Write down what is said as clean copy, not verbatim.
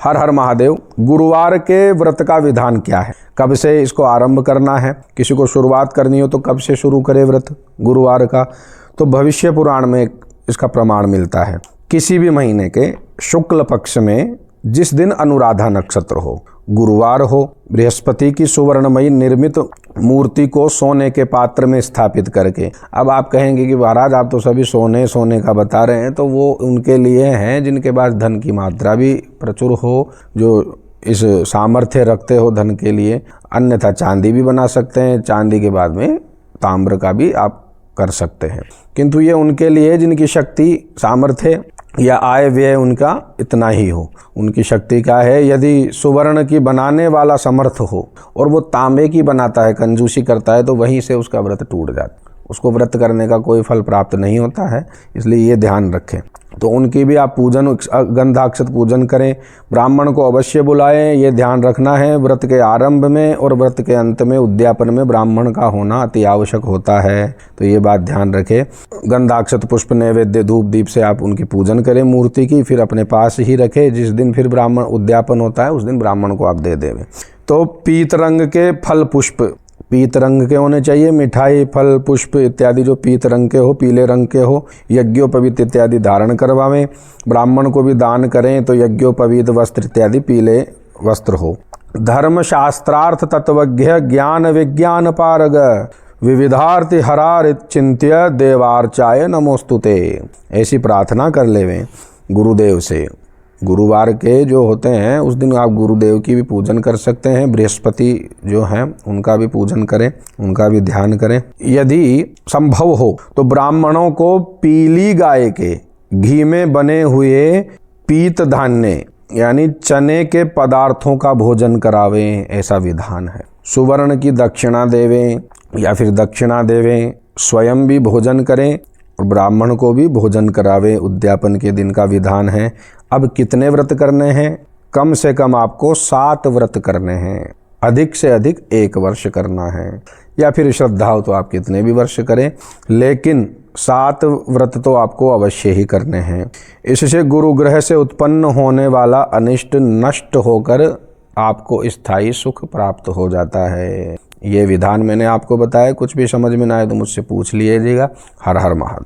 हर हर महादेव। गुरुवार के व्रत का विधान क्या है, कब से इसको आरंभ करना है, किसी को शुरुआत करनी हो तो कब से शुरू करे व्रत गुरुवार का? तो भविष्य पुराण में इसका प्रमाण मिलता है। किसी भी महीने के शुक्ल पक्ष में जिस दिन अनुराधा नक्षत्र हो, गुरुवार हो, बृहस्पति की सुवर्णमयी निर्मित मूर्ति को सोने के पात्र में स्थापित करके, अब आप कहेंगे कि महाराज आप तो सभी सोने सोने का बता रहे हैं, तो वो उनके लिए हैं जिनके पास धन की मात्रा भी प्रचुर हो, जो इस सामर्थ्य रखते हो धन के लिए। अन्यथा चांदी भी बना सकते हैं, चांदी के बाद में ताम्र का भी आप कर सकते हैं, किंतु ये उनके लिए जिनकी शक्ति सामर्थ्य या आय व्यय उनका इतना ही हो। उनकी शक्ति क्या है, यदि सुवर्ण की बनाने वाला समर्थ हो और वो तांबे की बनाता है, कंजूसी करता है, तो वहीं से उसका व्रत टूट जाता है, उसको व्रत करने का कोई फल प्राप्त नहीं होता है। इसलिए ये ध्यान रखें। तो उनकी भी आप पूजन, गंधाक्षत पूजन करें, ब्राह्मण को अवश्य बुलाएं, ये ध्यान रखना है। व्रत के आरंभ में और व्रत के अंत में उद्यापन में ब्राह्मण का होना अति आवश्यक होता है, तो ये बात ध्यान रखें। गंधाक्षत पुष्प नैवेद्य धूप दीप से आप उनकी पूजन करें मूर्ति की, फिर अपने पास ही रखें। जिस दिन फिर ब्राह्मण उद्यापन होता है उस दिन ब्राह्मण को आप दे देवें। तो पीत रंग के फल पुष्प, पीत रंग के होने चाहिए, मिठाई फल पुष्प इत्यादि जो पीत रंग के हो, पीले रंग के हो, यज्ञोपवीत इत्यादि धारण करवावें। ब्राह्मण को भी दान करें तो यज्ञोपवीत वस्त्र इत्यादि पीले वस्त्र हो। धर्म शास्त्रार्थ तत्वज्ञ ज्ञान विज्ञान पारग विविधार्थ हरार चिंत्य देवार्चाय नमोस्तुते, ऐसी प्रार्थना कर लेवें गुरुदेव से। गुरुवार के जो होते हैं उस दिन आप गुरुदेव की भी पूजन कर सकते हैं, बृहस्पति जो हैं उनका भी पूजन करें, उनका भी ध्यान करें। यदि संभव हो तो ब्राह्मणों को पीली गाय के घी में बने हुए पीत धान्य यानी चने के पदार्थों का भोजन करावें, ऐसा विधान है। सुवर्ण की दक्षिणा देवें या फिर दक्षिणा देवें, स्वयं भी भोजन करें और ब्राह्मण को भी भोजन करावे, उद्यापन के दिन का विधान है। अब कितने व्रत करने हैं? कम से कम आपको 7 व्रत करने हैं, अधिक से अधिक 1 वर्ष करना है, या फिर श्रद्धा हो तो आप कितने भी वर्ष करें, लेकिन 7 व्रत तो आपको अवश्य ही करने हैं। इससे गुरु ग्रह से उत्पन्न होने वाला अनिष्ट नष्ट होकर आपको स्थायी सुख प्राप्त हो जाता है। ये विधान मैंने आपको बताया, कुछ भी समझ में ना आए तो मुझसे पूछ लीजिएगा। हर हर महादेव।